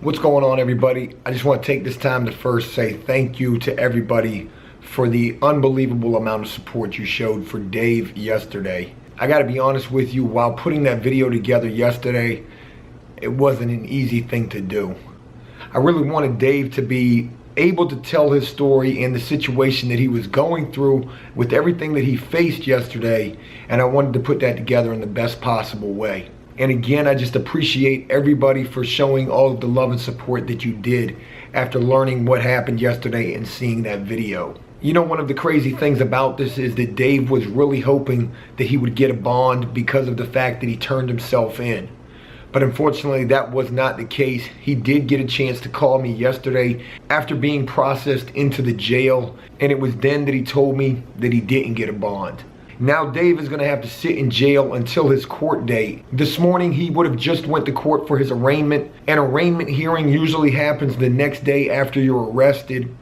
What's going on, everybody? I just want to take this time to first say thank you to everybody for the unbelievable amount of support you showed for Dave yesterday. I gotta be honest with you, while putting that video together yesterday, it wasn't an easy thing to do. I really wanted Dave to be able to tell his story and the situation that he was going through with everything that he faced yesterday, and I wanted to put that together in the best possible way. And again, I just appreciate everybody for showing all of the love and support that you did after learning what happened yesterday and seeing that video. You know, one of the crazy things about this is that Dave was really hoping that he would get a bond because of the fact that he turned himself in. But unfortunately, that was not the case. He did get a chance to call me yesterday after being processed into the jail, and it was then that he told me that he didn't get a bond. Now Dave is going to have to sit in jail until his court date. This morning he would have just went to court for his arraignment. An arraignment hearing usually happens the next day after you're arrested.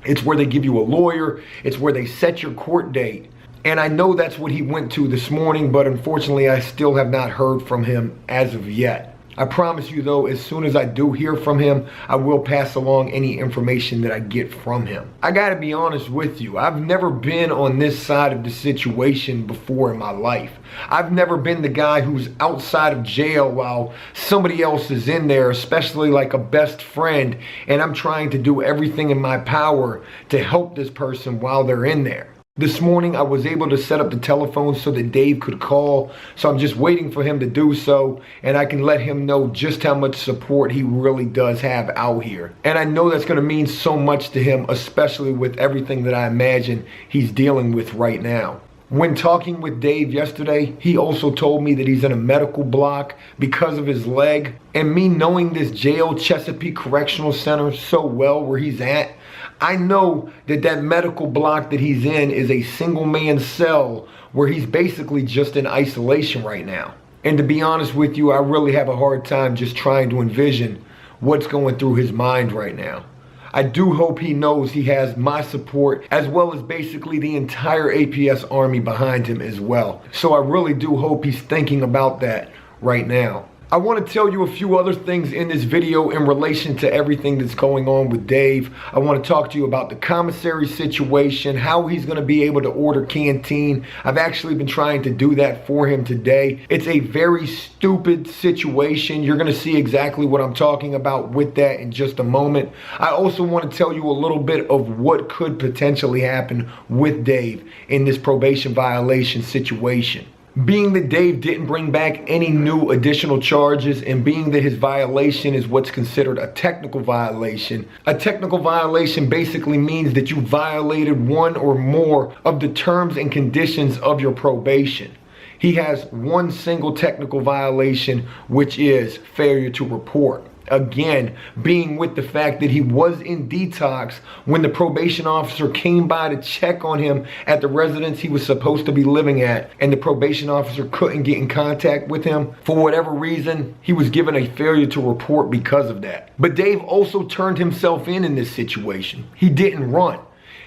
It's where they give you a lawyer. It's where they set your court date. And I know that's what he went to this morning, but unfortunately I still have not heard from him as of yet. I promise you though, as soon as I do hear from him, I will pass along any information that I get from him. I gotta be honest with you, I've never been on this side of the situation before in my life. I've never been the guy who's outside of jail while somebody else is in there, especially like a best friend, and I'm trying to do everything in my power to help this person while they're in there. This morning I was able to set up the telephone so that Dave could call, so I'm just waiting for him to do so, and I can let him know just how much support he really does have out here. And I know that's going to mean so much to him, especially with everything that I imagine he's dealing with right now. When talking with Dave yesterday, he also told me that he's in a medical block because of his leg. And me knowing this jail, Chesapeake Correctional Center, so well where he's at, I know that that medical block that he's in is a single man cell where he's basically just in isolation right now. And to be honest with you, I really have a hard time just trying to envision what's going through his mind right now. I do hope he knows he has my support as well as basically the entire APS Army behind him as well. So I really do hope he's thinking about that right now. I want to tell you a few other things in this video in relation to everything that's going on with Dave. I want to talk to you about the commissary situation, how he's going to be able to order canteen. I've actually been trying to do that for him today. It's a very stupid situation. You're going to see exactly what I'm talking about with that in just a moment. I also want to tell you a little bit of what could potentially happen with Dave in this probation violation situation. Being that Dave didn't bring back any new additional charges, and being that his violation is what's considered a technical violation basically means that you violated one or more of the terms and conditions of your probation. He has one single technical violation, which is failure to report. Again, being with the fact that he was in detox when the probation officer came by to check on him at the residence he was supposed to be living at, and the probation officer couldn't get in contact with him. For whatever reason, he was given a failure to report because of that. But Dave also turned himself in this situation. He didn't run.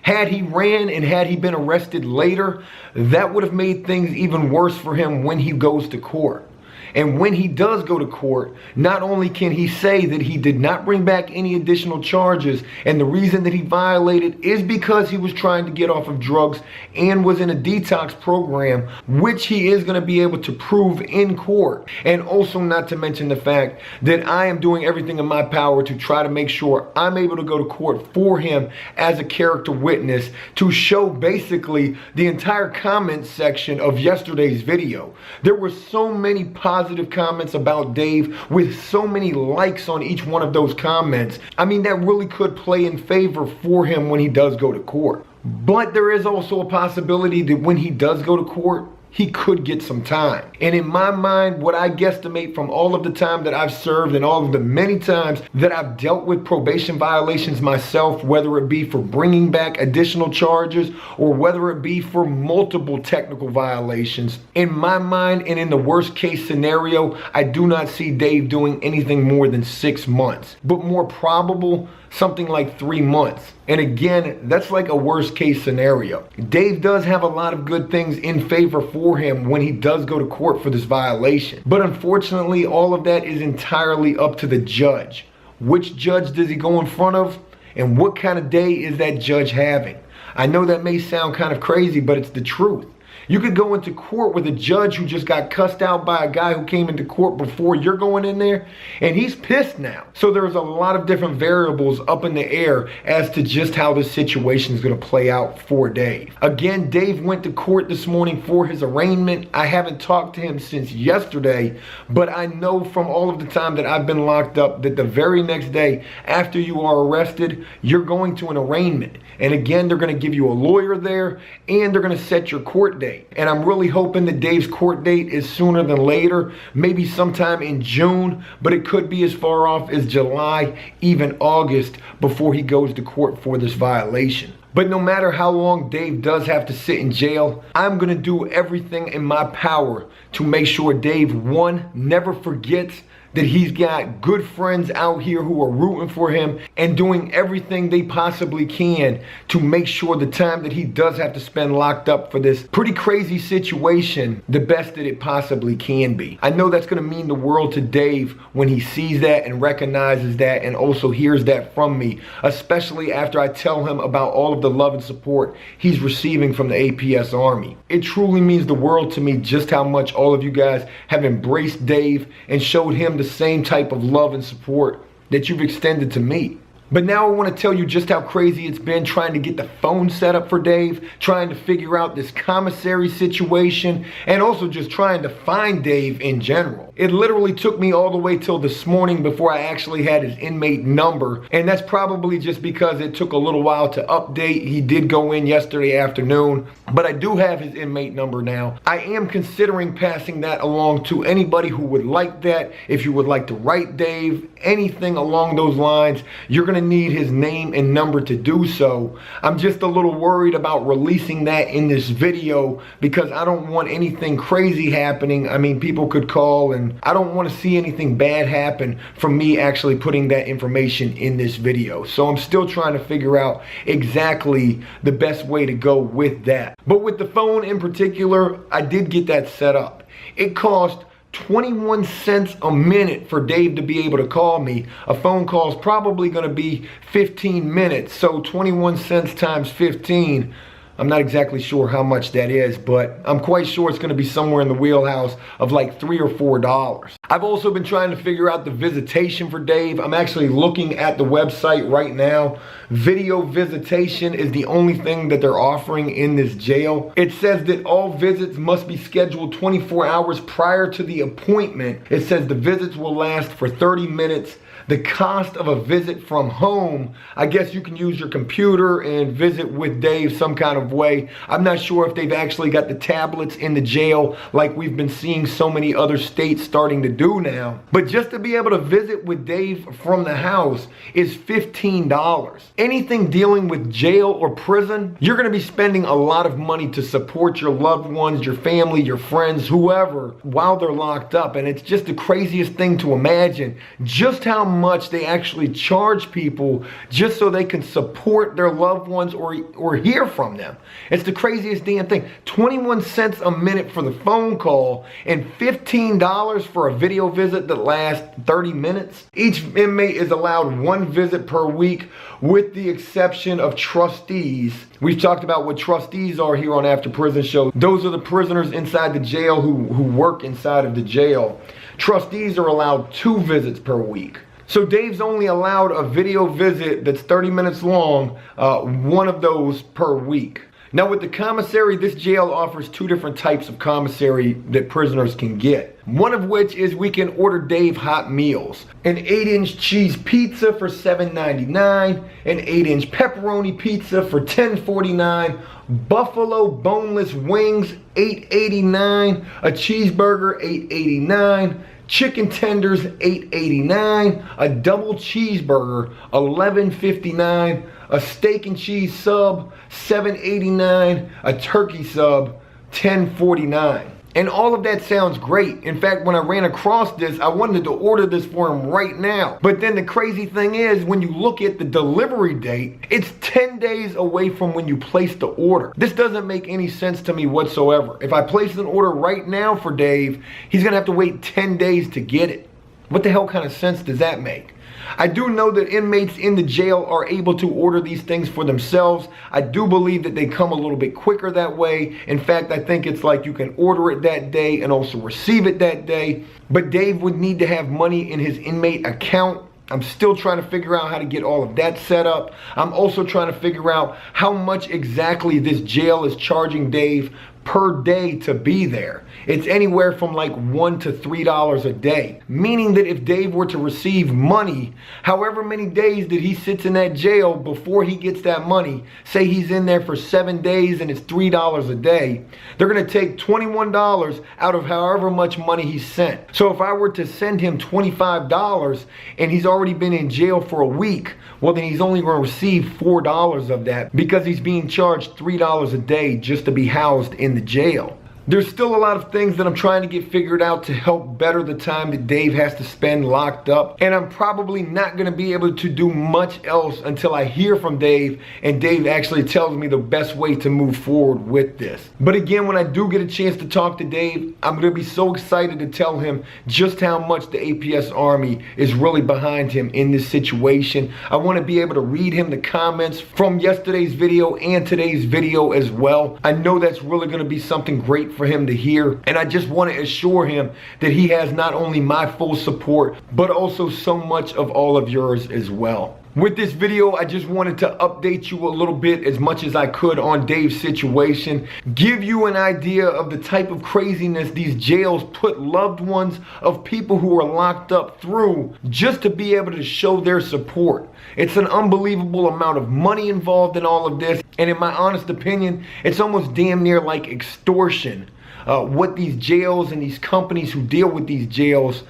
Had he ran and had he been arrested later, that would have made things even worse for him when he goes to court. And when he does go to court, not only can he say that he did not bring back any additional charges, and the reason that he violated is because he was trying to get off of drugs and was in a detox program, which he is going to be able to prove in court. And also not to mention the fact that I am doing everything in my power to try to make sure I'm able to go to court for him as a character witness to show basically the entire comment section of yesterday's video. There were so many positive comments about Dave with so many likes on each one of those comments. I mean, that really could play in favor for him when he does go to court. But there is also a possibility that when he does go to court, he could get some time. And in my mind, what I guesstimate from all of the time that I've served and all of the many times that I've dealt with probation violations myself, whether it be for bringing back additional charges or whether it be for multiple technical violations, in my mind and in the worst case scenario, I do not see Dave doing anything more than 6 months. But more probable, something like 3 months. And again, that's like a worst case scenario. Dave does have a lot of good things in favor for him when he does go to court for this violation. But unfortunately, all of that is entirely up to the judge. Which judge does he go in front of? And what kind of day is that judge having? I know that may sound kind of crazy, but it's the truth. You could go into court with a judge who just got cussed out by a guy who came into court before you're going in there, and he's pissed now. So there's a lot of different variables up in the air as to just how this situation is going to play out for Dave. Again, Dave went to court this morning for his arraignment. I haven't talked to him since yesterday, but I know from all of the time that I've been locked up that the very next day after you are arrested, you're going to an arraignment. And again, they're going to give you a lawyer there, and they're going to set your court date. And I'm really hoping that Dave's court date is sooner than later, maybe sometime in June, but it could be as far off as July, even August, before he goes to court for this violation. But no matter how long Dave does have to sit in jail, I'm going to do everything in my power to make sure Dave, one, never forgets that he's got good friends out here who are rooting for him and doing everything they possibly can to make sure the time that he does have to spend locked up for this pretty crazy situation, the best that it possibly can be. I know that's gonna mean the world to Dave when he sees that and recognizes that and also hears that from me, especially after I tell him about all of the love and support he's receiving from the APS Army. It truly means the world to me just how much all of you guys have embraced Dave and showed him the same type of love and support that you've extended to me. But now I want to tell you just how crazy it's been trying to get the phone set up for Dave, trying to figure out this commissary situation, and also just trying to find Dave in general. It literally took me all the way till this morning before I actually had his inmate number, and that's probably just because it took a little while to update. He did go in yesterday afternoon, but I do have his inmate number now. I am considering passing that along to anybody who would like that. If you would like to write Dave, anything along those lines, you're going to need his name and number to do so. I'm just a little worried about releasing that in this video because I don't want anything crazy happening. I mean, people could call, and I don't want to see anything bad happen from me actually putting that information in this video. So I'm still trying to figure out exactly the best way to go with that. But with the phone in particular, I did get that set up. It cost 21 cents a minute for Dave to be able to call me. A phone call is probably going to be 15 minutes. So 21 cents times 15, I'm not exactly sure how much that is, but I'm quite sure it's going to be somewhere in the wheelhouse of like $3 or $4. I've also been trying to figure out the visitation for Dave. I'm actually looking at the website right now. Video visitation is the only thing that they're offering in this jail. It says that all visits must be scheduled 24 hours prior to the appointment. It says the visits will last for 30 minutes. The cost of a visit from home, I guess you can use your computer and visit with Dave some kind of way. I'm not sure if they've actually got the tablets in the jail like we've been seeing so many other states starting to do now. But just to be able to visit with Dave from the house is $15. Anything dealing with jail or prison, you're going to be spending a lot of money to support your loved ones, your family, your friends, whoever, while they're locked up. And it's just the craziest thing to imagine just how much they actually charge people just so they can support their loved ones or hear from them. It's the craziest damn thing. 21 cents a minute for the phone call and $15 for a video visit that lasts 30 minutes. Each inmate is allowed one visit per week with the exception of trustees. We've talked about what trustees are here on After Prison Show. Those are the prisoners inside the jail who work inside of the jail. Trustees are allowed 2 visits per week. So Dave's only allowed a video visit that's 30 minutes long, one of those per week. Now with the commissary, this jail offers 2 different types of commissary that prisoners can get. One of which is we can order Dave hot meals. An 8-inch cheese pizza for $7.99, an 8-inch pepperoni pizza for $10.49, buffalo boneless wings $8.89, a cheeseburger $8.89, chicken tenders $8.89, a double cheeseburger $11.59, a steak and cheese sub $7.89, a turkey sub $10.49. And all of that sounds great. In fact, when I ran across this, I wanted to order this for him right now. But then the crazy thing is, when you look at the delivery date, it's 10 days away from when you place the order. This doesn't make any sense to me whatsoever. If I place an order right now for Dave, he's gonna have to wait 10 days to get it. What the hell kind of sense does that make? I do know that inmates in the jail are able to order these things for themselves. I do believe that they come a little bit quicker that way. In fact, I think it's like you can order it that day and also receive it that day. But Dave would need to have money in his inmate account. I'm still trying to figure out how to get all of that set up. I'm also trying to figure out how much exactly this jail is charging Dave per day to be there. It's anywhere from like $1 to $3 a day, meaning that if Dave were to receive money, however many days that he sits in that jail before he gets that money, say he's in there for 7 days and it's $3 a day, they're going to take $21 out of however much money he sent. So if I were to send him $25 and he's already been in jail for a week, well then he's only going to receive $4 of that because he's being charged $3 a day just to be housed in the jail. There's still a lot of things that I'm trying to get figured out to help better the time that Dave has to spend locked up. And I'm probably not going to be able to do much else until I hear from Dave and Dave actually tells me the best way to move forward with this. But again, when I do get a chance to talk to Dave, I'm going to be so excited to tell him just how much the APS Army is really behind him in this situation. I want to be able to read him the comments from yesterday's video and today's video as well. I know that's really going to be something great for him to hear, and I just want to assure him that he has not only my full support but also so much of all of yours as well. With this video, I just wanted to update you a little bit as much as I could on Dave's situation, give you an idea of the type of craziness these jails put loved ones of people who are locked up through just to be able to show their support. It's an unbelievable amount of money involved in all of this, and in my honest opinion, it's almost damn near like extortion. What these jails and these companies who deal with these jails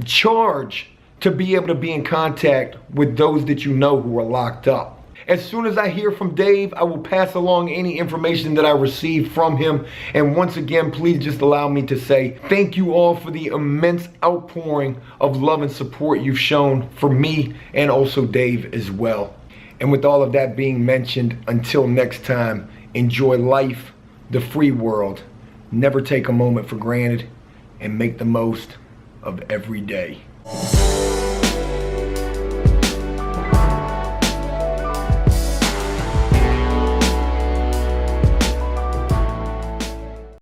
charge to be able to be in contact with those that you know who are locked up. As soon as I hear from Dave, I will pass along any information that I receive from him. And once again, please just allow me to say thank you all for the immense outpouring of love and support you've shown for me and also Dave as well. And with all of that being mentioned, until next time, enjoy life, the free world. Never take a moment for granted and make the most of every day.